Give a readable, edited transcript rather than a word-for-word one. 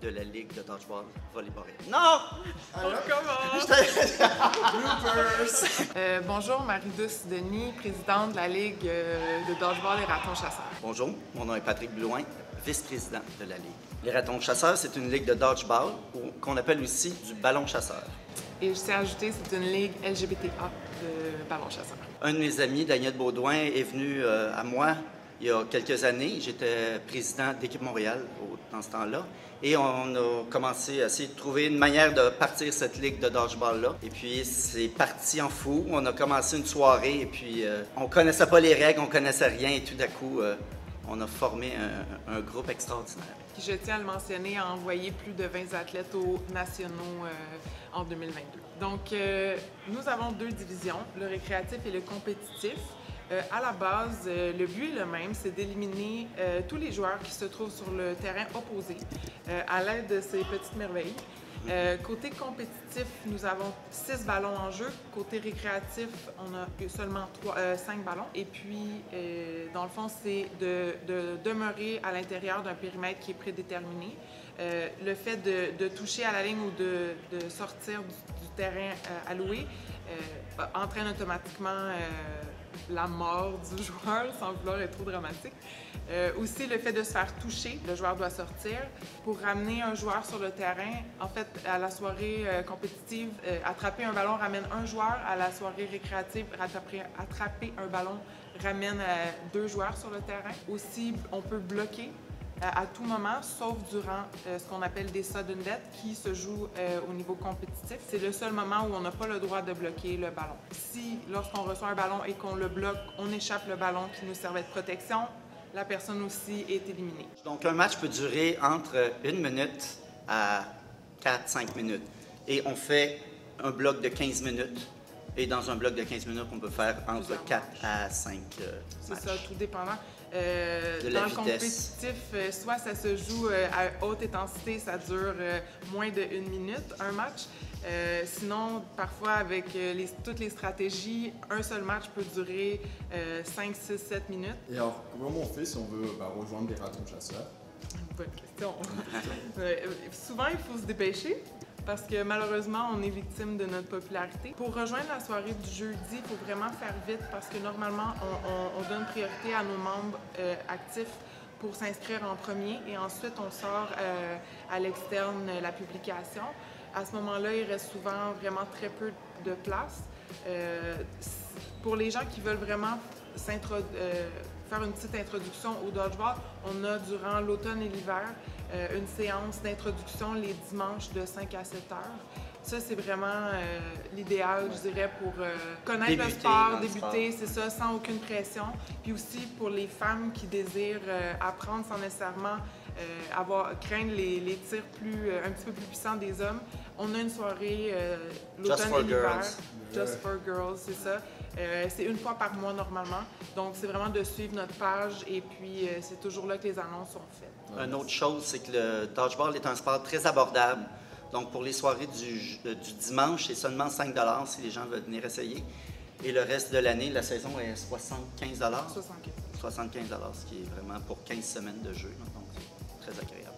de la Ligue de dodgeball volleyball. Non! On commence! Bonjour, Marie-Douce Denis, présidente de la Ligue de dodgeball et ratons chasseurs. Bonjour, mon nom est Patrick Blouin, vice-président de la Ligue. Les ratons chasseurs, c'est une ligue de dodgeball qu'on appelle aussi du ballon chasseur. Et je tiens à ajouter, c'est une ligue LGBTA de ballon chasseur. Un de mes amis, Daniel Baudouin, est venu à moi il y a quelques années. J'étais président d'Équipe Montréal dans ce temps-là. Et on a commencé à essayer de trouver une manière de partir cette ligue de dodgeball-là. Et puis, c'est parti en fou. On a commencé une soirée et puis on connaissait pas les règles, on connaissait rien. Et tout d'un coup, on a formé un groupe extraordinaire. Je tiens à le mentionner, a envoyé plus de 20 athlètes aux nationaux en 2022. Donc, nous avons deux divisions, le récréatif et le compétitif. À la base, le but est le même, c'est d'éliminer tous les joueurs qui se trouvent sur le terrain opposé à l'aide de ces petites merveilles. Côté compétitif, nous avons 6 ballons en jeu. Côté récréatif, on a seulement 5 ballons. Et puis, dans le fond, c'est de demeurer à l'intérieur d'un périmètre qui est prédéterminé. Le fait de toucher à la ligne ou de sortir du terrain alloué entraîne automatiquement la mort du joueur, sans vouloir être trop dramatique. Aussi, le fait de se faire toucher, le joueur doit sortir. Pour ramener un joueur sur le terrain, en fait, à la soirée compétitive, attraper un ballon ramène un joueur. À la soirée récréative, attraper un ballon ramène 2 joueurs sur le terrain. Aussi, on peut bloquer à tout moment, sauf durant ce qu'on appelle des sudden death qui se jouent au niveau compétitif. C'est le seul moment où on n'a pas le droit de bloquer le ballon. Si, lorsqu'on reçoit un ballon et qu'on le bloque, on échappe le ballon qui nous servait de protection, la personne aussi est éliminée. Donc, un match peut durer entre 1 minute à 4-5 minutes. Et on fait un bloc de 15 minutes. Et dans un bloc de 15 minutes, on peut faire entre 4 à 5 matchs. C'est ça, tout dépendant. De la dans vitesse. le compétitif, soit ça se joue à haute intensité, ça dure moins de 1 minute, un match. Sinon, parfois, avec toutes les stratégies, un seul match peut durer 5, 6, 7 minutes. Et alors, comment on fait si on veut rejoindre les ratons chasseurs? Bonne question. Souvent, il faut se dépêcher. Parce que malheureusement, on est victime de notre popularité. Pour rejoindre la soirée du jeudi, il faut vraiment faire vite parce que normalement, on donne priorité à nos membres actifs pour s'inscrire en premier et ensuite on sort à l'externe la publication. À ce moment-là, il reste souvent vraiment très peu de place. Pour les gens qui veulent vraiment faire une petite introduction au dodgeball, on a durant l'automne et l'hiver une séance d'introduction les dimanches de 5 à 7 heures. Ça, c'est vraiment l'idéal, je dirais, pour connaître le sport, débuter, c'est ça, sans aucune pression. Puis aussi pour les femmes qui désirent apprendre sans nécessairement craindre les tirs un petit peu plus puissants des hommes. On a une soirée l'automne et l'hiver. Just for Girls, c'est ça. C'est 1 fois par mois normalement. Donc, c'est vraiment de suivre notre page et puis c'est toujours là que les annonces sont faites. Une autre chose, c'est que le dodgeball est un sport très abordable. Donc, pour les soirées du dimanche, c'est seulement 5 $ si les gens veulent venir essayer. Et le reste de l'année, la saison est 75 $. 75. 75 $, ce qui est vraiment pour 15 semaines de jeu. Donc, c'est très agréable.